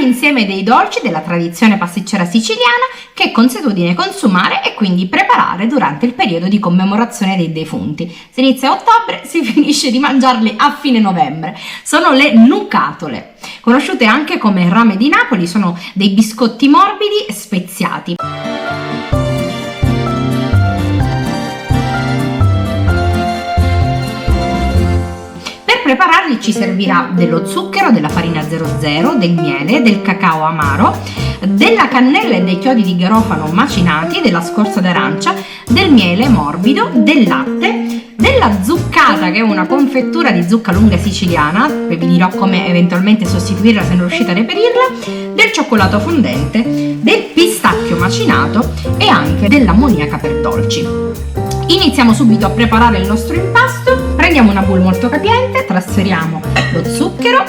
l'insieme dei dolci della tradizione pasticcera siciliana che è consuetudine consumare e quindi preparare durante il periodo di commemorazione dei defunti. Si inizia a ottobre, si finisce di mangiarli a fine novembre. Sono le nucatole, conosciute anche come rame di Napoli, sono dei biscotti morbidi e speziati. Per prepararli ci servirà dello zucchero, della farina 00, del miele, del cacao amaro, della cannella e dei chiodi di garofano macinati, della scorza d'arancia, del miele morbido, del latte, della zuccata, che è una confettura di zucca lunga siciliana, poi vi dirò come eventualmente sostituirla se non riuscite a reperirla, del cioccolato fondente, del pistacchio macinato e anche dell'ammoniaca per dolci. Iniziamo subito a preparare il nostro impasto. Prendiamo una bowl molto capiente, trasferiamo lo zucchero,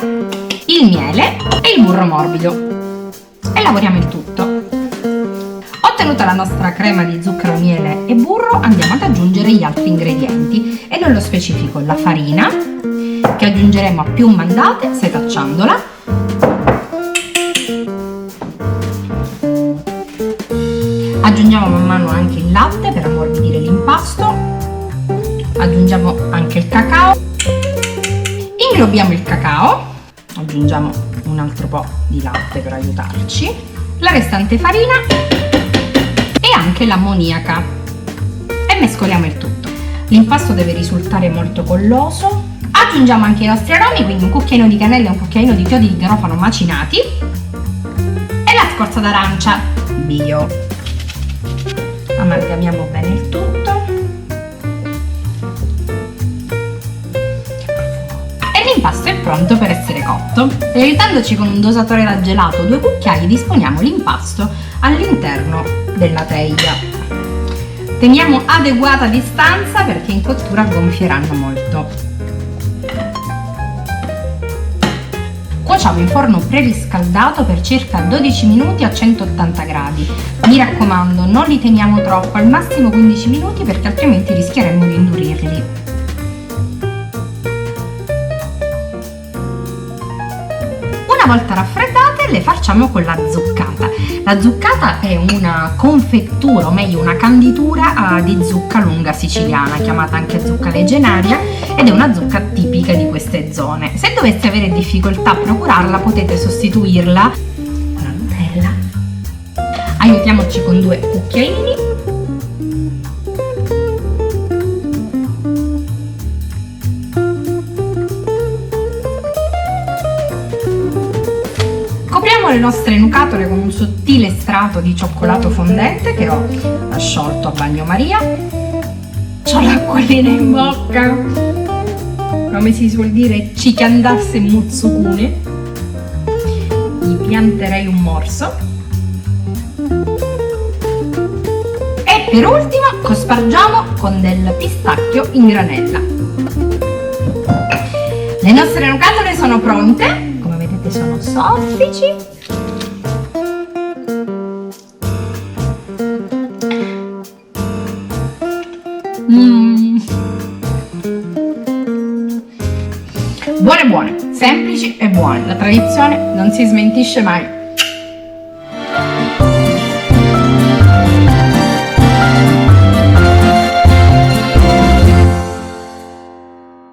il miele e il burro morbido e lavoriamo il tutto. Ottenuta la nostra crema di zucchero, miele e burro, andiamo ad aggiungere gli altri ingredienti e nello specifico la farina, che aggiungeremo a più mandate setacciandola, aggiungiamo man mano anche il latte per ammorbidire l'impasto, aggiungiamo anche il cacao, inglobiamo il cacao, aggiungiamo un altro po' di latte per aiutarci, la restante farina e anche l'ammoniaca e mescoliamo il tutto. L'impasto deve risultare molto colloso. Aggiungiamo anche i nostri aromi, quindi un cucchiaino di cannella e un cucchiaino di chiodi di garofano macinati e la scorza d'arancia bio. Amalgamiamo bene il tutto e l'impasto è pronto per essere cotto. E aiutandoci con un dosatore da gelato 2 cucchiai, disponiamo l'impasto all'interno della teglia. Teniamo adeguata distanza perché in cottura gonfieranno molto. Cuociamo in forno preriscaldato per circa 12 minuti a 180 gradi. Mi raccomando, non li teniamo troppo, al massimo 15 minuti perché altrimenti rischieremmo di indurirli. Una volta raffreddate le farciamo con la zuccata. La zuccata è una confettura, o meglio una canditura di zucca lunga siciliana, chiamata anche zucca leggenaria, ed è una zucca tipica di queste zone. Se doveste avere difficoltà a procurarla, potete sostituirla con la Nutella. Aiutiamoci con 2 cucchiaini. Copriamo le nostre nucatole con un sottile strato di cioccolato fondente che ho sciolto a bagnomaria. C'ho l'acquolina in bocca, come si suol dire, ci che andasse muzzucune. Gli pianterei un morso e per ultimo cospargiamo con del pistacchio in granella. Le nostre nucatole sono pronte, come vedete sono soffici. Buone, semplici e buone. La tradizione non si smentisce mai.